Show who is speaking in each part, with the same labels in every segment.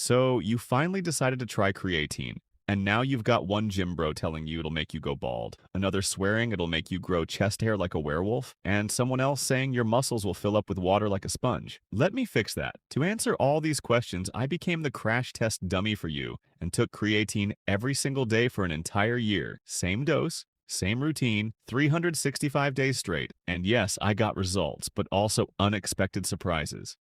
Speaker 1: So you finally decided to try creatine. And now you've got one gym bro telling you it'll make you go bald, another swearing it'll make you grow chest hair like a werewolf, and someone else saying your muscles will fill up with water like a sponge. Let me fix that. To answer all these questions, I became the crash test dummy for you and took creatine every single day for an entire year. Same dose, same routine, 365 days straight. And yes, I got results, but also unexpected surprises.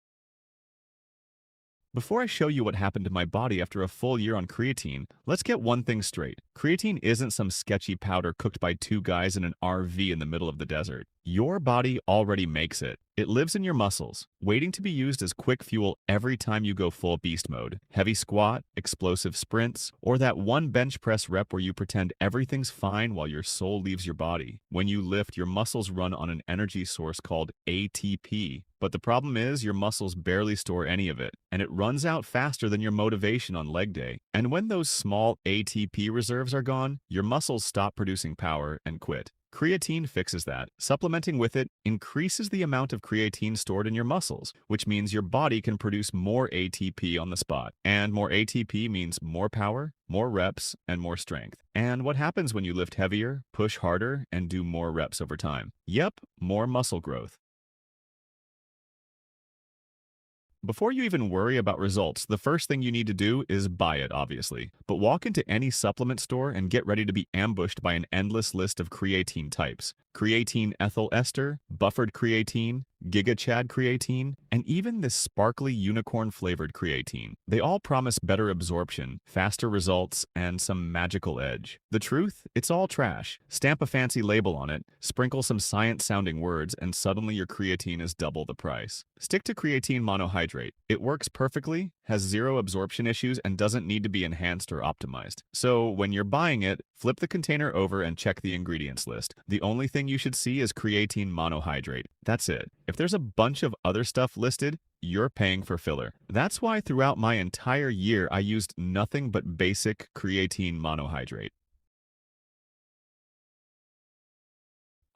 Speaker 1: Before I show you what happened to my body after a full year on creatine, let's get one thing straight. Creatine isn't some sketchy powder cooked by two guys in an RV in the middle of the desert. Your body already makes it. It lives in your muscles, waiting to be used as quick fuel every time you go full beast mode. Heavy squat, explosive sprints, or that one bench press rep where you pretend everything's fine while your soul leaves your body. When you lift, your muscles run on an energy source called ATP. But the problem is your muscles barely store any of it, and it runs out faster than your motivation on leg day. And when those small ATP reserves are gone, your muscles stop producing power and quit. Creatine fixes that. Supplementing with it increases the amount of creatine stored in your muscles, which means your body can produce more ATP on the spot. And more ATP means more power, more reps, and more strength. And what happens when you lift heavier, push harder, and do more reps over time? Yep, more muscle growth. Before you even worry about results, the first thing you need to do is buy it, obviously. But walk into any supplement store and get ready to be ambushed by an endless list of creatine types. Creatine ethyl ester, buffered creatine, GigaChad creatine, and even this sparkly unicorn-flavored creatine. They all promise better absorption, faster results, and some magical edge. The truth? It's all trash. Stamp a fancy label on it, sprinkle some science-sounding words, and suddenly your creatine is double the price. Stick to creatine monohydrate. It works perfectly, has zero absorption issues, and doesn't need to be enhanced or optimized. So when you're buying it, flip the container over and check the ingredients list. The only thing you should see is creatine monohydrate. That's it. If there's a bunch of other stuff listed, you're paying for filler. That's why throughout my entire year, I used nothing but basic creatine monohydrate.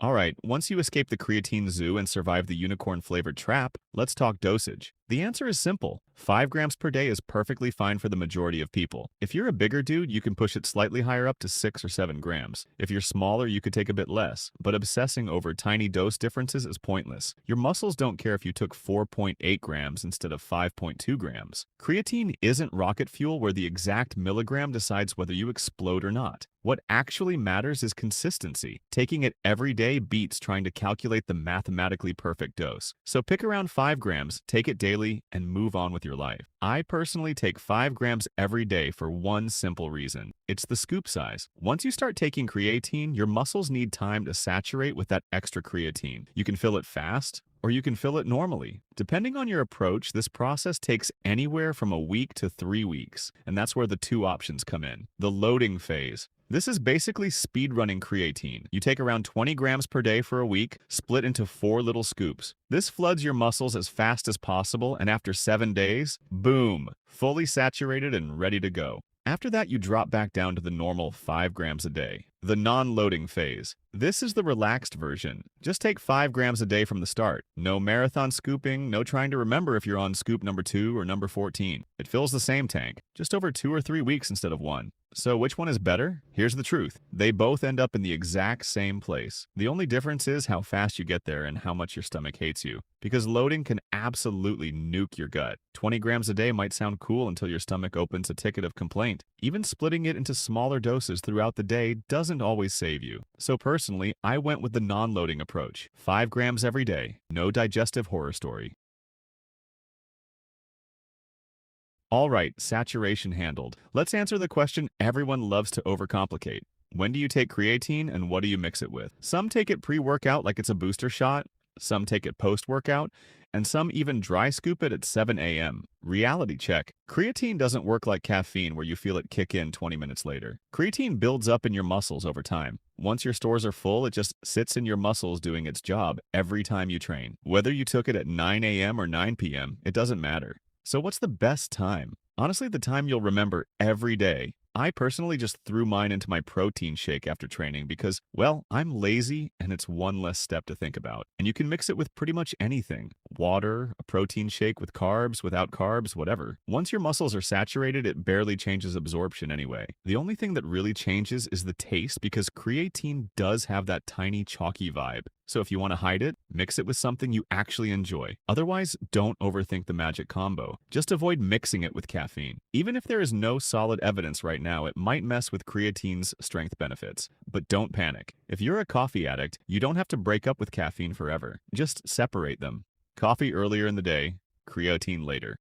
Speaker 1: Alright, once you escape the creatine zoo and survive the unicorn-flavored trap, let's talk dosage. The answer is simple. 5 grams per day is perfectly fine for the majority of people. If you're a bigger dude, you can push it slightly higher up to 6 or 7 grams. If you're smaller, you could take a bit less. But obsessing over tiny dose differences is pointless. Your muscles don't care if you took 4.8 grams instead of 5.2 grams. Creatine isn't rocket fuel where the exact milligram decides whether you explode or not. What actually matters is consistency. Taking it every day beats trying to calculate the mathematically perfect dose. So pick around 5 grams, take it daily, and move on with your life. I personally take 5 grams every day for one simple reason. It's the scoop size. Once you start taking creatine, your muscles need time to saturate with that extra creatine. You can fill it fast, or you can fill it normally. Depending on your approach, this process takes anywhere from a week to 3 weeks, and that's where the two options come in. The loading phase. This is basically speedrunning creatine. You take around 20 grams per day for a week, split into 4 little scoops. This floods your muscles as fast as possible, and after 7 days, boom, fully saturated and ready to go. After that, you drop back down to the normal 5 grams a day. The non-loading phase. This is the relaxed version. Just take 5 grams a day from the start. No marathon scooping, no trying to remember if you're on scoop number 2 or number 14. It fills the same tank, just over 2 or 3 weeks instead of 1. So which one is better? Here's the truth. They both end up in the exact same place. The only difference is how fast you get there and how much your stomach hates you. Because loading can absolutely nuke your gut. 20 grams a day might sound cool until your stomach opens a ticket of complaint. Even splitting it into smaller doses throughout the day doesn't always save you. So personally, I went with the non-loading approach. 5 grams every day. No digestive horror story. All right, saturation handled. Let's answer the question everyone loves to overcomplicate. When do you take creatine and what do you mix it with? Some take it pre-workout like it's a booster shot, some take it post-workout, and some even dry scoop it at 7 a.m. Reality check. Creatine doesn't work like caffeine where you feel it kick in 20 minutes later. Creatine builds up in your muscles over time. Once your stores are full, it just sits in your muscles doing its job every time you train. Whether you took it at 9 a.m. or 9 p.m., it doesn't matter. So what's the best time? Honestly, the time you'll remember every day. I personally just threw mine into my protein shake after training because, well, I'm lazy and it's one less step to think about. And you can mix it with pretty much anything. Water, a protein shake with carbs, without carbs, whatever. Once your muscles are saturated, it barely changes absorption anyway. The only thing that really changes is the taste because creatine does have that tiny chalky vibe. So if you want to hide it, mix it with something you actually enjoy. Otherwise, don't overthink the magic combo. Just avoid mixing it with caffeine. Even if there is no solid evidence right now, it might mess with creatine's strength benefits. But don't panic. If you're a coffee addict, you don't have to break up with caffeine forever. Just separate them. Coffee earlier in the day, creatine later.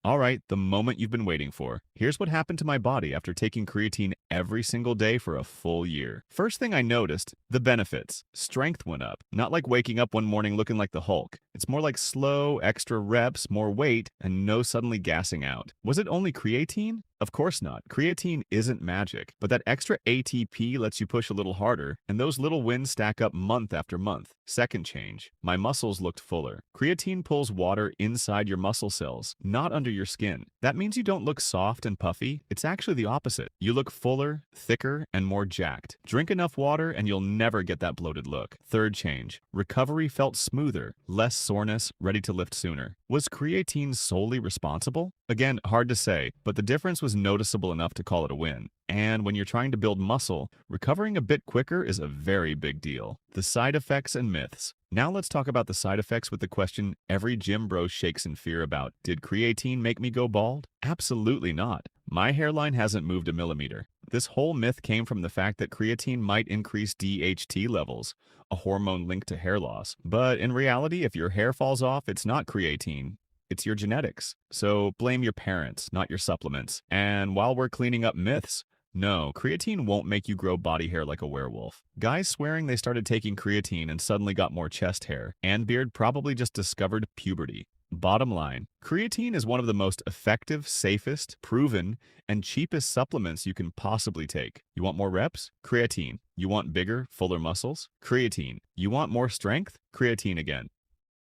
Speaker 1: All right, the moment you've been waiting for. Here's what happened to my body after taking creatine every single day for a full year. First thing I noticed, the benefits. Strength went up. Not like waking up one morning looking like the Hulk. It's more like slow, extra reps, more weight, and no suddenly gassing out. Was it only creatine? Of course not. Creatine isn't magic, but that extra ATP lets you push a little harder, and those little wins stack up month after month. Second change, my muscles looked fuller. Creatine pulls water inside your muscle cells, not under your skin. That means you don't look soft and puffy. It's actually the opposite. You look fuller, thicker, and more jacked. Drink enough water and you'll never get that bloated look. Third change, recovery felt smoother, less soreness, ready to lift sooner. Was creatine solely responsible? Again, hard to say, but the difference was noticeable enough to call it a win. And when you're trying to build muscle, recovering a bit quicker is a very big deal. The side effects and myths. Now let's talk about the side effects with the question every gym bro shakes in fear about. Did creatine make me go bald? Absolutely not. My hairline hasn't moved a millimeter. This whole myth came from the fact that creatine might increase DHT levels, a hormone linked to hair loss. But in reality, if your hair falls off, it's not creatine. It's your genetics. So blame your parents, not your supplements. And while we're cleaning up myths, no, creatine won't make you grow body hair like a werewolf. Guys swearing they started taking creatine and suddenly got more chest hair and beard probably just discovered puberty. Bottom line, creatine is one of the most effective, safest, proven, and cheapest supplements you can possibly take. You want more reps? Creatine. You want bigger, fuller muscles? Creatine. You want more strength? Creatine again.